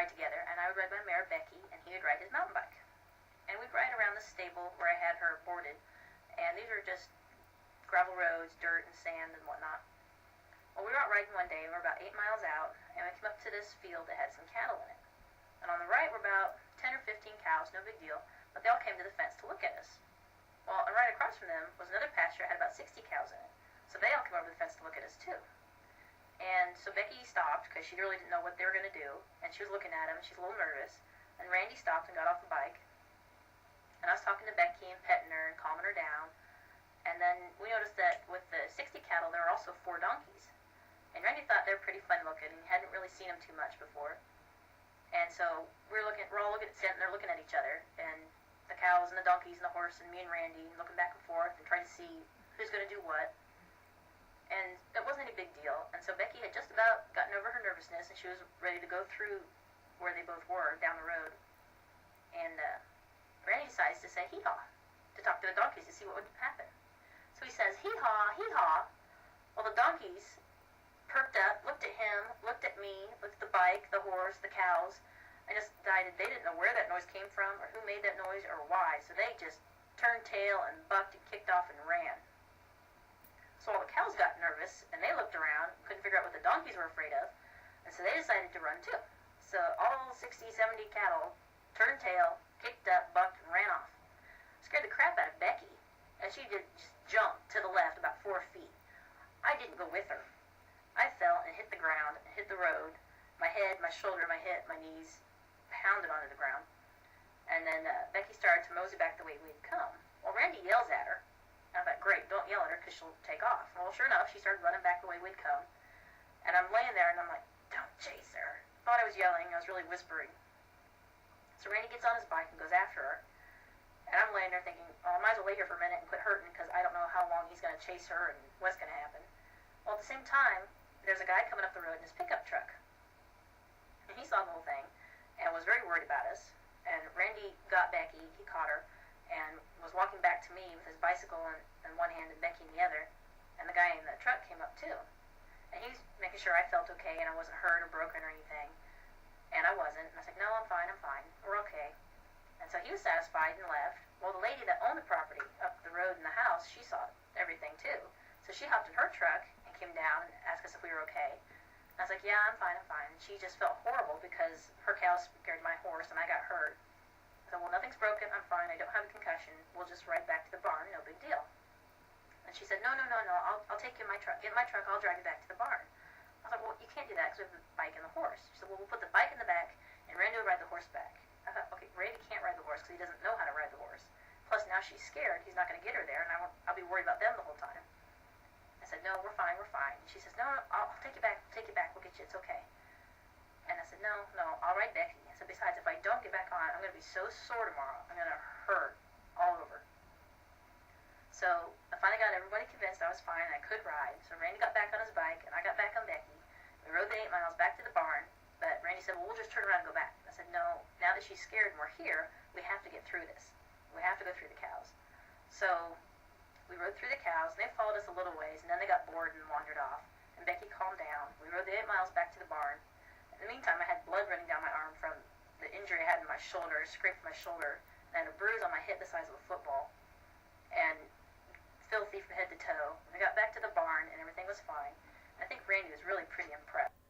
ride together, and I would ride my mare, Becky, and he would ride his mountain bike. And we'd ride around the stable where I had her boarded, and these were just gravel roads, dirt and sand and whatnot. Well, we were out riding one day, and we were about 8 miles out, and we came up to this field that had some cattle in it. And on the right were about 10 or 15 cows, no big deal, but they all came to the fence to look at us. Well, and right across from them was another pasture that had about 60 cows in it, so they all came over the fence to look at us too. And so Becky stopped, because she really didn't know what they were going to do, and she was looking at him, and she's a little nervous. And Randy stopped and got off the bike, and I was talking to Becky and petting her and calming her down. And then we noticed that with the 60 cattle, there were also 4 donkeys. And Randy thought they were pretty fun looking, and he hadn't really seen them too much before. And so we're all looking at Sid, and they're looking at each other, and the cows and the donkeys and the horse and me and Randy looking back and forth and trying to see who's going to do what. And it wasn't any big deal. And so Becky had just about gotten over her nervousness, and she was ready to go through where they both were down the road. And Randy decides to say Hee Haw, to talk to the donkeys to see what would happen. So he says, Hee Haw, Hee Haw. Well, the donkeys perked up, looked at him, looked at me, looked at the bike, the horse, the cows, and just decided they didn't know where that noise came from or who made that noise or why. So they just turned tail and bucked and kicked off and ran. So all the cows got nervous, and they looked around, couldn't figure out what the donkeys were afraid of, and so they decided to run too. So all 60, 70 cattle turned tail, kicked up, bucked, and ran off. Scared the crap out of Becky, and she just jumped to the left about 4 feet. I didn't go with her. I fell and hit the ground, hit the road. My head, my shoulder, my hip, my knees pounded onto the ground. And then Becky started to mosey back the way we'd come. Well, Randy yells at her. And I thought, great, don't yell at her because she'll take off. Well, sure enough, she started running back the way we'd come. And I'm laying there, and I'm like, don't chase her. Thought I was yelling. I was really whispering. So Randy gets on his bike and goes after her. And I'm laying there thinking, oh, I might as well lay here for a minute and quit hurting because I don't know how long he's going to chase her and what's going to happen. Well, at the same time, there's a guy coming up the road in his pickup truck. And he saw the whole thing and was very worried about us. And Randy got Becky, he caught her, and was walking back to me with his bicycle in one hand and Becky in the other. And the guy in the truck came up too. And he was making sure I felt okay and I wasn't hurt or broken or anything. And I wasn't. And I was like, no, I'm fine. We're okay. And so he was satisfied and left. Well, the lady that owned the property up the road in the house, she saw everything too. So she hopped in her truck and came down and asked us if we were okay. And I was like, yeah, I'm fine. And she just felt horrible because her cows scared my horse and I got hurt. I said, well, nothing's broken. I'm fine. I don't have a concussion. We'll just ride back to the barn. No big deal. And she said, no. I'll take you in my truck. Get in my truck. I'll drive you back to the barn. I was like, well, you can't do that because we have the bike and the horse. She said, well, we'll put the bike in the back and Randy will ride the horse back. I thought, okay, Randy can't ride the horse because he doesn't know how to ride the horse. Plus, now she's scared. He's not going to get her there, and I'll be worried about them the whole time. I said, no, we're fine. And she says, no, I'll take you back. We'll get you. It's okay. And I said, no, I'll ride Becky. I said, besides, if I don't get back on, I'm going to be so sore tomorrow. I'm going to hurt all over. So I finally got everybody convinced I was fine and I could ride. So Randy got back on his bike, and I got back on Becky. We rode the 8 miles back to the barn, but Randy said, well, we'll just turn around and go back. I said, no, now that she's scared and we're here, we have to get through this. We have to go through the cows. So we rode through the cows, and they followed us a little ways, and then they got bored and wandered off. And Becky calmed down. We rode the 8 miles back to the barn. In the meantime, I had blood running down my arm from the injury I had in my shoulder, scraped my shoulder, and I had a bruise on my hip the size of a football, and filthy from head to toe. We got back to the barn, and everything was fine. I think Randy was really pretty impressed.